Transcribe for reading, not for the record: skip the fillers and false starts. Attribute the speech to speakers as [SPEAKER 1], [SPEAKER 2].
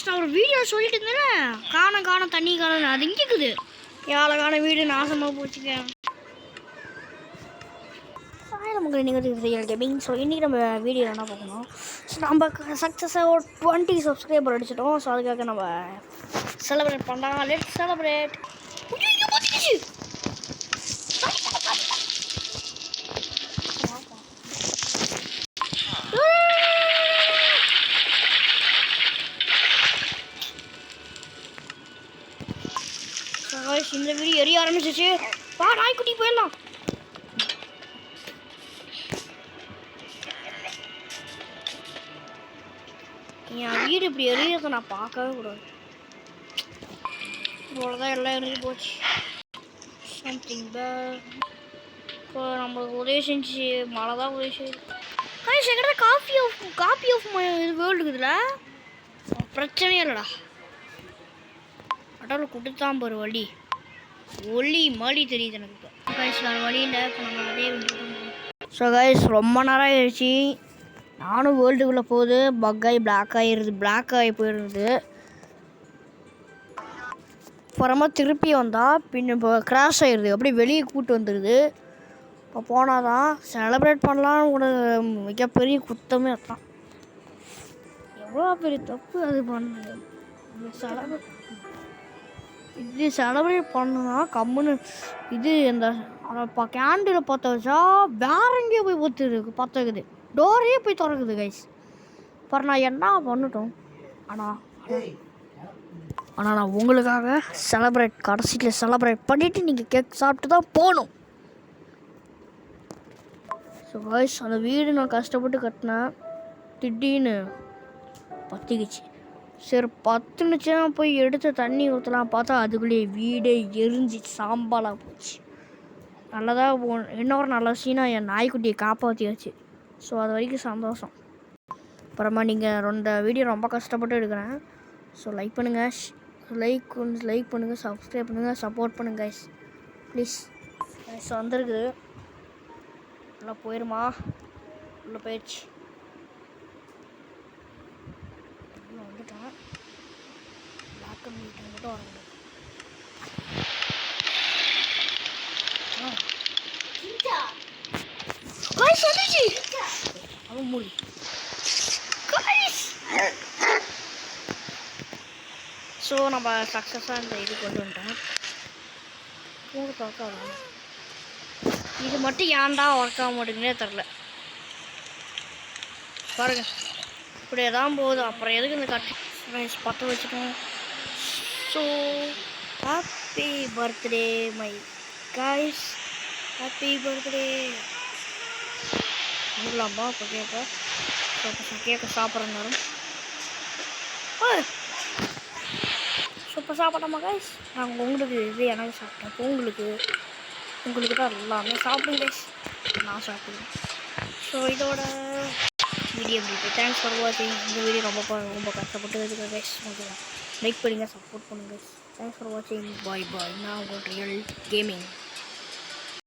[SPEAKER 1] நான் ஒரு வீடியோ சொல்லிட்டு இருந்தேன், காண தண்ணி காணும் அது இங்கே இருக்குது. ஏழகான வீடு நாசமாக போச்சுங்க. நமக்கு நீங்கள் கேமிங். ஸோ இன்றைக்கி நம்ம வீடியோ என்ன பார்க்கணும், ஸோ நம்ம சக்ஸஸாக ஒரு 20 சப்ஸ்கிரைபர் அடிச்சிட்டோம். ஸோ அதுக்காக நம்ம செலிப்ரேட் பண்ணலாம். Let celebrate. இந்த வீடியோ எரிய ஆரம்பிச்சிச்சு. வா நாய்க்குட்டி போயிடலாம். என் வீடு இப்படி எரியறதை நான் பார்க்கவே கூடாது. இவ்வளோதான் எல்லாம் எரிஞ்சு போச்சு. Something bad. இப்போ நம்மளுக்கு உதவி செஞ்சு மழை தான் உதவி செய்யுது. எங்கிட்ட காப்பி ஆஃப் வேர்ல்டு இருக்குதுல்ல, பிரச்சனையே இல்லைடா. கடவுள் கொடுத்தான் பாரு வழி, ஒளி மழி தெரியுது எனக்கு. இப்போ கைஸ் வேறு வழி இல்லை. இப்போ நம்ம அதே ஸோ கைஸ் ரொம்ப நேரம் ஆயிடுச்சு. நானும் வேர்ல்டுக்குள்ளே போகுது பக்காகி பிளாக் ஆகி போயிடுது. அப்புறமா திருப்பி வந்தால் பின்ன இப்போ கிராஷ் ஆகிடுது. அப்படியே வெளியே கூப்பிட்டு வந்துடுது. இப்போ போனால் தான் செலிப்ரேட் பண்ணலான்னு கூட மிகப்பெரிய குத்தமே அதுதான். எவ்வளோ பெரிய தப்பு அது பண்ணது. செலிப்ரேட் பண்ணுனா கம்முன்னு இது இந்த கேண்டில் பற்ற வச்சா வேற எங்கேயோ போய் பற்ற வைக்குது. டோரே போய் திறக்குது கைஸ். அப்புறம் நான் என்ன பண்ணட்டும். ஆனால் நான் உங்களுக்காக கடைசியில் செலிப்ரேட் பண்ணிவிட்டு நீங்கள் கேக் சாப்பிட்டு தான் போகணும். ஸோ கைஸ் அந்த வீடு நான் கஷ்டப்பட்டு கட்டினேன், திடீர்னு பற்றிக்கிச்சு. சரி 10 நிமிஷம் போய் எடுத்து தண்ணி ஊற்றலாம் பார்த்தா அதுக்குள்ளேயே வீடே எரிஞ்சு சாம்பலாக போச்சு. நல்லதாக இன்னொரு நல்ல சீனாக என் நாய்க்குட்டியை காப்பாற்றியாச்சு. ஸோ அது வரைக்கும் சந்தோஷம். அப்புறமா நீங்கள் இந்த வீடியோ ரொம்ப கஷ்டப்பட்டு எடுக்கிறேன். ஸோ லைக் பண்ணுங்கள், லைக் பண்ணுங்கள், சப்ஸ்கிரைப் பண்ணுங்கள், சப்போர்ட் பண்ணுங்கள் கைஸ் ப்ளீஸ். கைஸ் வந்துருக்குது. நல்லா போயிருமா, உள்ள போயிடுச்சு. வந்துட்டேன். பிளாக் அண்ட் ஒயிட் மட்டும் வர முடியாது. அவன் மூடி. ஸோ நம்ம சக்ஸஸாக இந்த இது கொண்டு வந்துட்டோம். இது மட்டும் ஏன்டா ஒர்க் ஆக மாட்டேங்குனே தெரில. பாருங்க இப்படியே தான் போகுது. அப்புறம் எதுக்கு இந்த கட் பற்ற வச்சுட்டோம். So happy birthday my guys, happy birthday. முடியலாமா இப்போ கேட்க சாப்பிட்ற நேரம். ஸோ இப்போ சாப்பிட்டோமா கைஸ். நாங்கள் உங்களுக்கு இது எனக்கு சாப்பிட்டேன். உங்களுக்கு தான் எல்லாமே சாப்பிடுங்க கைஸ். நான் சாப்பிடுவேன். ஸோ இதோட வீடியோ முடியுது. தேங்க்ஸ் ஃபார் வாட்சிங். இந்த வீடியோ ரொம்ப கஷ்டப்பட்டு இருக்குது கைஸ். ஓகே லைக் பண்ணுங்கள், சப்போர்ட் பண்ணுங்கள். தேங்க்ஸ் ஃபார் வாட்சிங். பாய். நான் உங்கள் ரியல் கேமிங்.